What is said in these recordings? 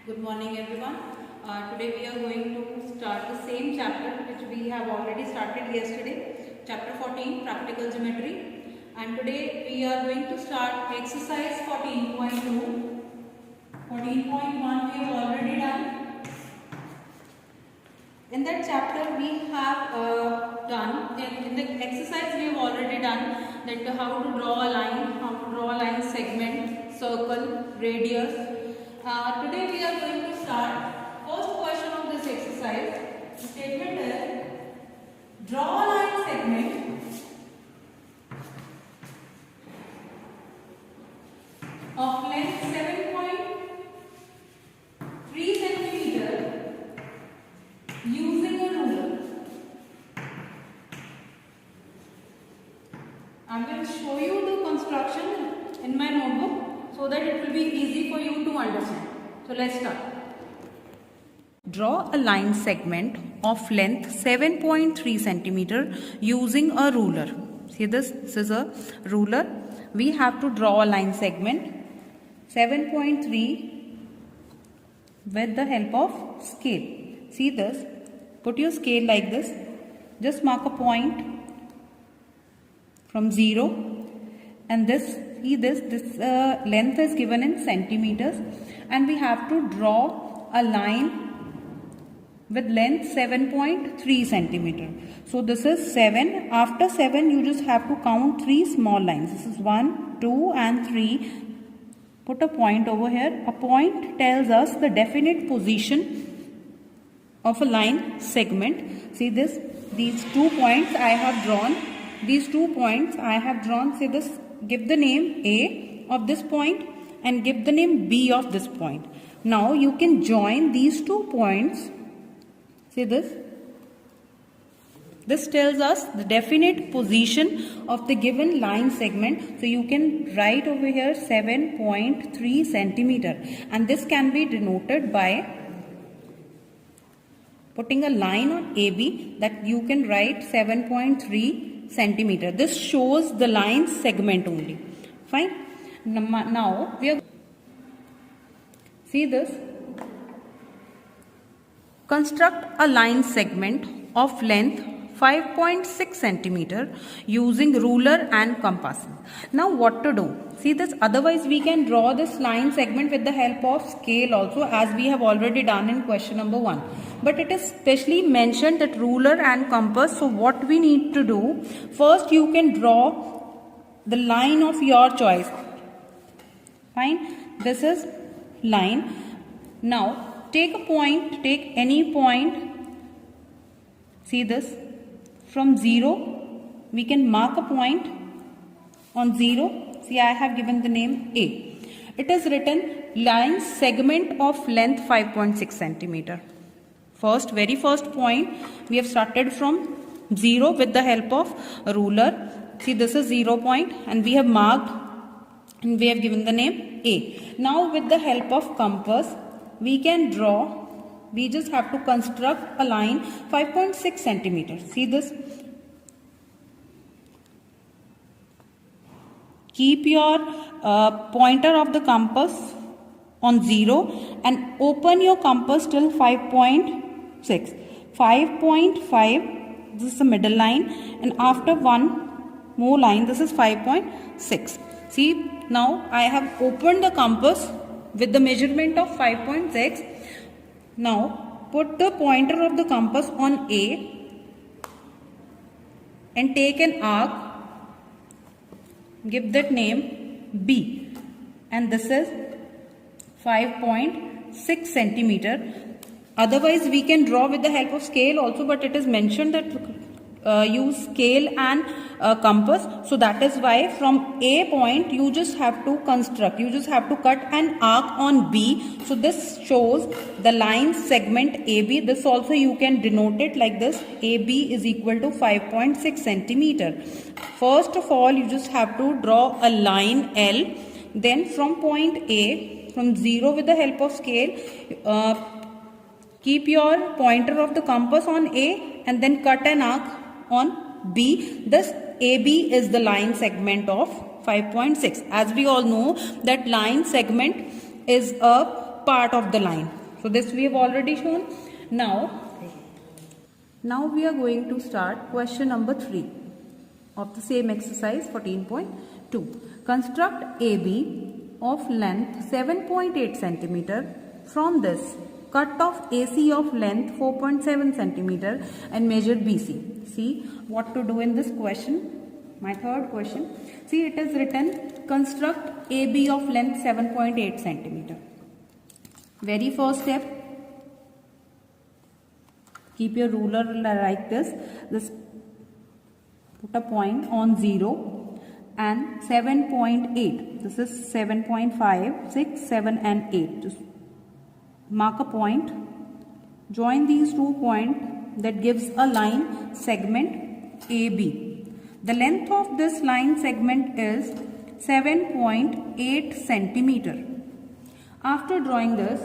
Good morning everyone. Today we are going to start the same chapter which we have already started yesterday, chapter 14, practical geometry, and today we are going to start exercise 14.2. 14.1 we have already done. In that chapter we have done, in the exercise we have already done that how to draw a line, segment, circle, radius. Today we are going to start first question of this exercise. The statement is draw a line segment of length 7.3 centimeter using a ruler. I will show you the construction in my notebook so that it will be easy for you to understand. So let's start. Draw a line segment of length 7.3 centimeter using a ruler. See this is a ruler. We have to draw a line segment 7.3 with the help of scale. See this. Put your scale like this. Just mark a point from 0 and this length is given in centimeters and we have to draw a line with length 7.3 centimeter. So this is 7. After 7 you just have to count 3 small lines. This is 1, 2 and 3. Put a point over here. A point tells us the definite position of a line segment. See this, these 2 points I have drawn. These 2 points I have drawn. Say this, give the name A of this point and give the name B of this point. Now you can join these 2 points. See this. This tells us the definite position of the given line segment. So you can write over here 7.3 centimeter and this can be denoted by putting a line on AB that you can write 7.3 centimeter. This shows the line segment only. Fine. Now we are see this. Construct a line segment of length 5.6 centimeter using ruler and compass. Now what to do? See this, otherwise we can draw this line segment with the help of scale also, as we have already done in question number 1. But it is specially mentioned that ruler and compass. So what we need to do? First you can draw the line of your choice. Fine. This is line. Now take a point, take any point. See this. From 0, we can mark a point on 0. See, I have given the name A. It is written line segment of length 5.6 centimeter. Very first point, we have started from 0 with the help of a ruler. See, this is 0 point and we have marked and we have given the name A. Now with the help of compass, we can draw. We just have to construct a line 5.6 centimeters. See this. Keep your pointer of the compass on 0 and open your compass till 5.6. 5.5, this is the middle line, and after one more line, this is 5.6. See, now I have opened the compass with the measurement of 5.6. Now put the pointer of the compass on A and take an arc, give that name B, and this is 5.6 centimeter. Otherwise we can draw with the help of scale also, but it is mentioned that use scale and compass. So that is why from A point you just have to construct, you just have to cut an arc on B. So this shows the line segment AB. This also you can denote it like this. AB is equal to 5.6 centimeter. First of all, you just have to draw a line L. Then from point A, from 0 with the help of scale, keep your pointer of the compass on A and then cut an arc on B. Thus AB is the line segment of 5.6. As we all know that line segment is a part of the line. So this we have already shown. Now we are going to start question number 3 of the same exercise 14.2. Construct AB of length 7.8 centimeter. From this, cut off AC of length 4.7 centimeter and measure BC. See what to do in this question. My third question. See, it is written construct AB of length 7.8 centimeter. Very first step, keep your ruler like this. Put a point on 0 and 7.8. This is 7.5, 6, 7 and 8. Just mark a point. Join these 2 points, that gives a line segment AB. The length of this line segment is 7.8 centimeter. After drawing this,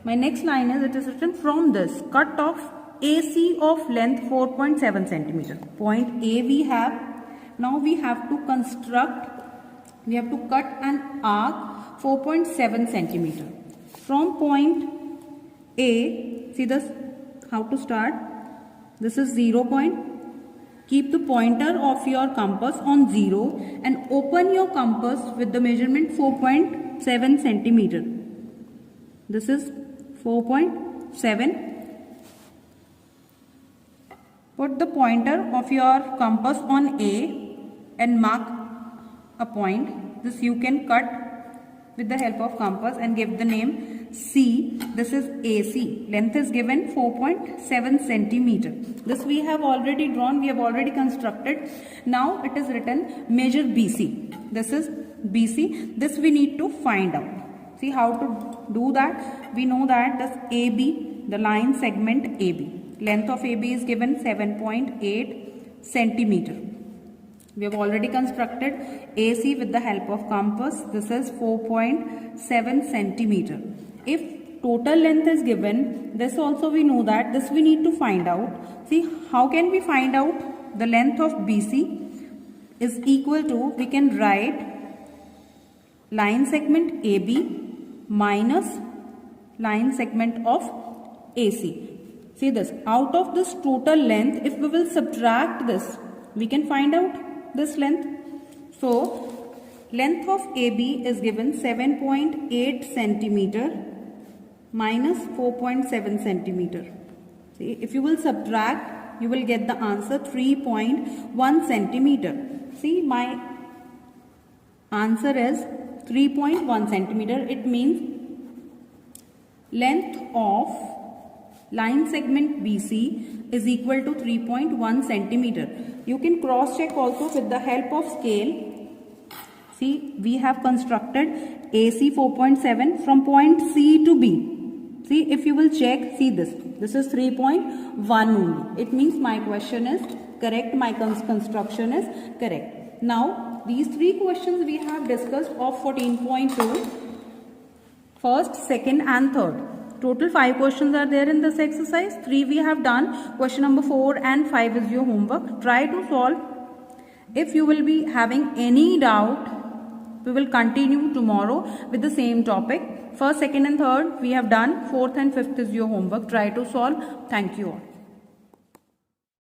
my next line is, it is written from this, cut off AC of length 4.7 centimeter. Point A we have. Now we have to we have to cut an arc 4.7 centimeter. From point A, see this, how to start. This is 0 point. Keep the pointer of your compass on 0 and open your compass with the measurement 4.7 centimeter. This is 4.7. Put the pointer of your compass on A and mark a point. This you can cut with the help of compass and give the name C. This is AC. Length is given 4.7 centimeter. This we have already drawn, we have already constructed. Now it is written measure BC. This is BC. This we need to find out. See how to do that. We know that this AB, the line segment AB. Length of AB is given 7.8 centimeter. We have already constructed AC with the help of compass. This is 4.7 centimeter. If total length is given, this also we know that. This we need to find out. See, how can we find out the length of BC is equal to, we can write line segment AB minus line segment of AC. See this, out of this total length, if we will subtract this, we can find out this length. So, length of AB is given 7.8 centimeter minus 4.7 centimeter. See, if you will subtract, you will get the answer 3.1 centimeter. See, my answer is 3.1 centimeter. It means length of line segment BC is equal to 3.1 centimeter. You can cross check also with the help of scale. See, we have constructed AC 4.7 from point C to B. See, if you will check, see this. This is 3.1 only. It means my question is correct, my construction is correct. Now, these 3 questions we have discussed of 14.2, first, second and third. Total 5 questions are there in this exercise. 3 we have done. Question number 4 and 5 is your homework. Try to solve. If you will be having any doubt, we will continue tomorrow with the same topic. First, second and third we have done. 4th and 5th is your homework. Try to solve. Thank you all.